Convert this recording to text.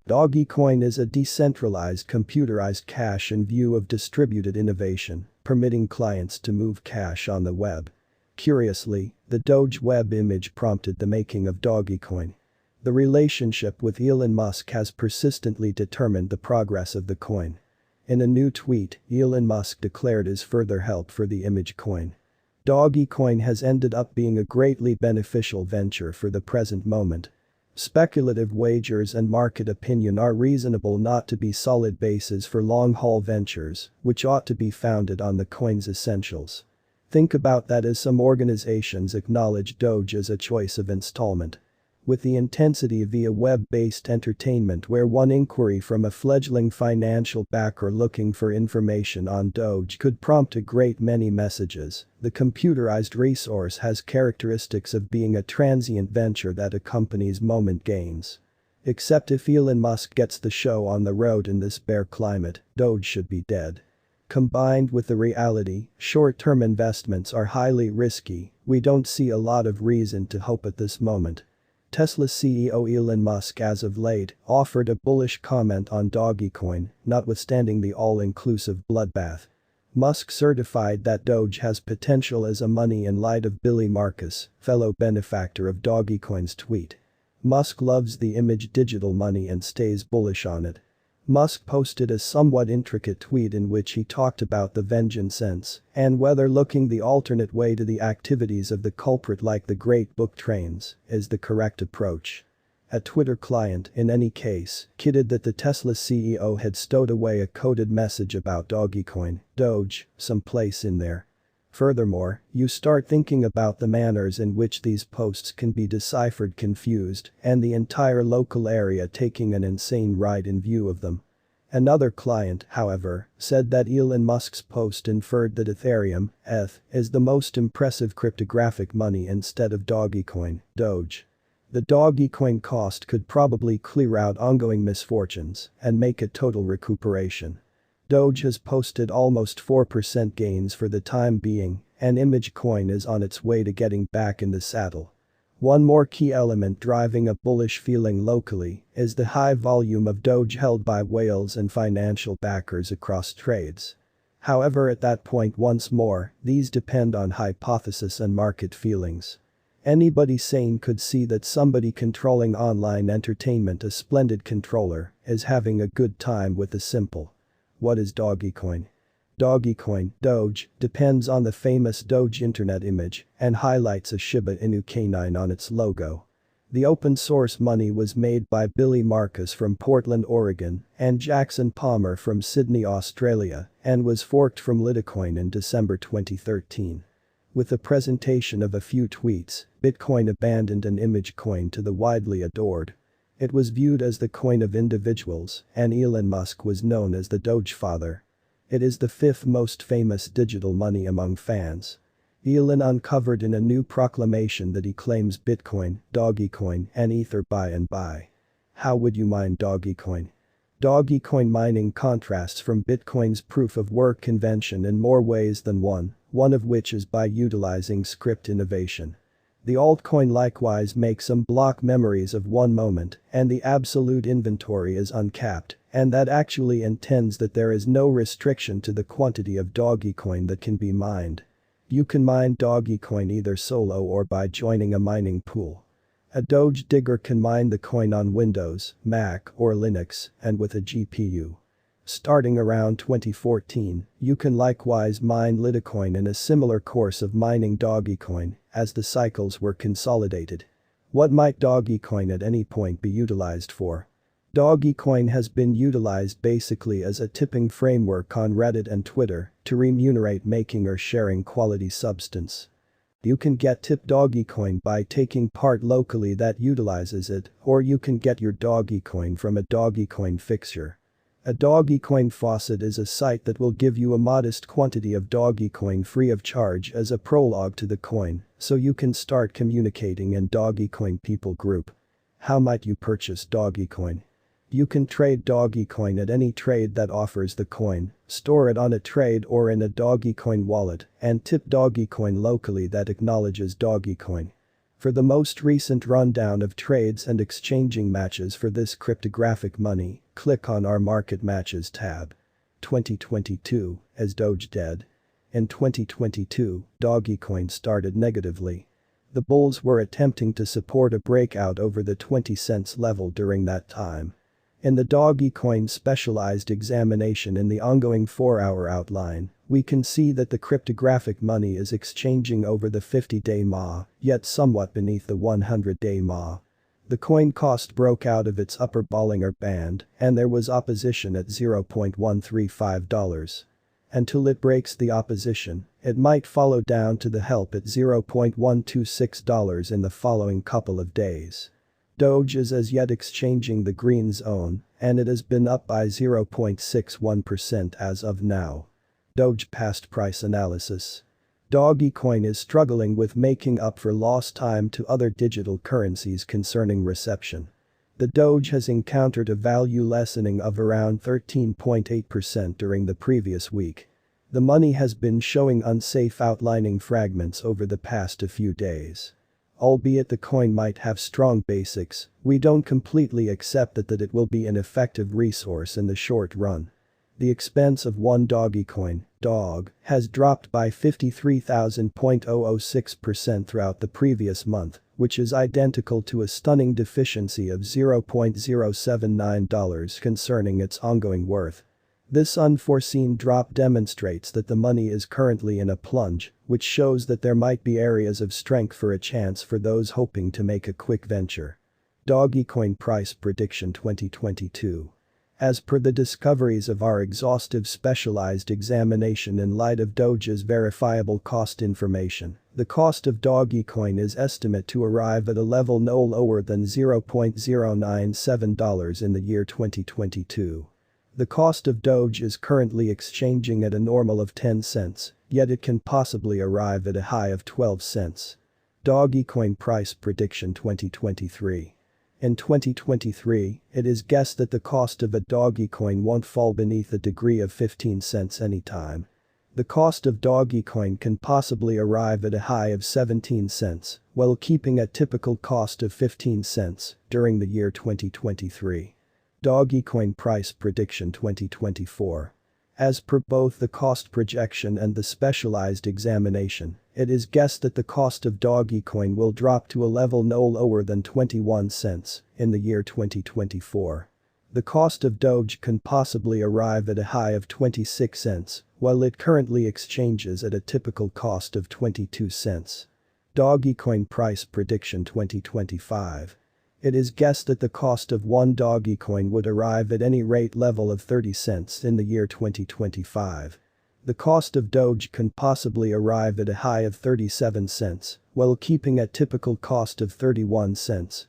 DOGECOIN is a decentralized computerized cash in view of distributed innovation, permitting clients to move cash on the web. Curiously, the Doge web image prompted the making of DOGECOIN. The relationship with Elon Musk has persistently determined the progress of the coin. In a new tweet, Elon Musk declared his further help for the image coin. DOGECOIN has ended up being a greatly beneficial venture for the present moment. Speculative wagers and market opinion are reasonable not to be solid bases for long-haul ventures, which ought to be founded on the coin's essentials. Think about that as some organizations acknowledge Doge as a choice of installment. With the intensity via web-based entertainment where one inquiry from a fledgling financial backer looking for information on Doge could prompt a great many messages, the computerized resource has characteristics of being a transient venture that accompanies moment gains. Except if Elon Musk gets the show on the road in this bear climate, Doge should be dead. Combined with the reality, short-term investments are highly risky, we don't see a lot of reason to hope at this moment. Tesla CEO Elon Musk as of late offered a bullish comment on DOGECOIN, notwithstanding the all-inclusive bloodbath. Musk certified that Doge has potential as a money in light of Billy Marcus, fellow benefactor of DOGECOIN's tweet. Musk loves the image digital money and stays bullish on it. Musk posted a somewhat intricate tweet in which he talked about the vengeance sense and whether looking the alternate way to the activities of the culprit like the great book trains is the correct approach. A Twitter client, in any case, kidded that the Tesla CEO had stowed away a coded message about DOGECOIN, Doge, someplace in there. Furthermore, you start thinking about the manners in which these posts can be deciphered confused and the entire local area taking an insane ride in view of them. Another client, however, said that Elon Musk's post inferred that Ethereum, ETH, is the most impressive cryptographic money instead of DOGECOIN, Doge. The DOGECOIN cost could probably clear out ongoing misfortunes and make a total recuperation. Doge has posted almost 4% gains for the time being, and image coin is on its way to getting back in the saddle. One more key element driving a bullish feeling locally is the high volume of Doge held by whales and financial backers across trades. However, at that point once more, these depend on hypothesis and market feelings. Anybody sane could see that somebody controlling online entertainment, a splendid controller, is having a good time with the simple. What is DOGECOIN? DOGECOIN, Doge, depends on the famous Doge internet image and highlights a Shiba Inu canine on its logo. The open source money was made by Billy Marcus from Portland, Oregon and Jackson Palmer from Sydney, Australia and was forked from Litecoin in December 2013. With the presentation of a few tweets, Bitcoin abandoned an image coin to the widely adored. It was viewed as the coin of individuals, and Elon Musk was known as the Doge father. It is the fifth most famous digital money among fans. Elon uncovered in a new proclamation that he claims Bitcoin, DOGECOIN, and Ether buy and buy. How would you mine DOGECOIN? DOGECOIN mining contrasts from Bitcoin's proof-of-work convention in more ways than one of which is by utilizing script innovation. The altcoin likewise makes some block memories of one moment, and the absolute inventory is uncapped, and that actually intends that there is no restriction to the quantity of DOGECOIN that can be mined. You can mine DOGECOIN either solo or by joining a mining pool. A Doge digger can mine the coin on Windows, Mac, or Linux, and with a GPU. Starting around 2014, you can likewise mine Litecoin in a similar course of mining DOGECOIN, as the cycles were consolidated. What might DOGECOIN at any point be utilized for? DOGECOIN has been utilized basically as a tipping framework on Reddit and Twitter to remunerate making or sharing quality substance. You can get tipped DOGECOIN by taking part locally that utilizes it, or you can get your DOGECOIN from a DOGECOIN fixture. A DOGECOIN faucet is a site that will give you a modest quantity of DOGECOIN free of charge as a prologue to the coin, so you can start communicating in DOGECOIN people group. How might you purchase DOGECOIN? You can trade DOGECOIN at any trade that offers the coin, store it on a trade or in a DOGECOIN wallet, and tip DOGECOIN locally that acknowledges DOGECOIN. For the most recent rundown of trades and exchanging matches for this cryptographic money, click on our Market Matches tab. 2022, as Doge dead. In 2022, DOGECOIN started negatively. The bulls were attempting to support a breakout over the 20 cents level during that time. In the DOGECOIN specialized examination in the ongoing 4-hour outline, we can see that the cryptographic money is exchanging over the 50-day MA, yet somewhat beneath the 100-day MA. The coin cost broke out of its upper Bollinger Band, and there was opposition at $0.135. Until it breaks the opposition, it might follow down to the help at $0.126 in the following couple of days. Doge is as yet exchanging the green zone, and it has been up by 0.61% as of now. Doge past price analysis. DOGECOIN is struggling with making up for lost time to other digital currencies concerning reception. The Doge has encountered a value lessening of around 13.8% during the previous week. The money has been showing unsafe outlining fragments over the past few days. Albeit the coin might have strong basics, we don't completely accept that it will be an effective resource in the short run. The expense of one DOGECOIN, DOG, has dropped by 53,000.006% throughout the previous month, which is identical to a stunning deficiency of $0.079 concerning its ongoing worth. This unforeseen drop demonstrates that the money is currently in a plunge, which shows that there might be areas of strength for a chance for those hoping to make a quick venture. DOGECOIN Price Prediction 2022. As per the discoveries of our exhaustive specialized examination in light of Doge's verifiable cost information, the cost of DOGECOIN is estimated to arrive at a level no lower than $0.097 in the year 2022. The cost of Doge is currently exchanging at a normal of 10 cents, yet it can possibly arrive at a high of 12 cents. DOGECOIN Price Prediction 2023. In 2023, it is guessed that the cost of a DOGECOIN won't fall beneath a degree of 15 cents anytime. The cost of DOGECOIN can possibly arrive at a high of 17 cents, while keeping a typical cost of 15 cents during the year 2023. DOGECOIN Price Prediction 2024. As per both the cost projection and the specialized examination, it is guessed that the cost of DOGECOIN will drop to a level no lower than 21 cents in the year 2024. The cost of Doge can possibly arrive at a high of 26 cents, while it currently exchanges at a typical cost of 22 cents. DOGECOIN Price Prediction 2025. It is guessed that the cost of one DOGECOIN would arrive at any rate level of 30 cents in the year 2025. The cost of Doge can possibly arrive at a high of 37 cents, while keeping a typical cost of 31 cents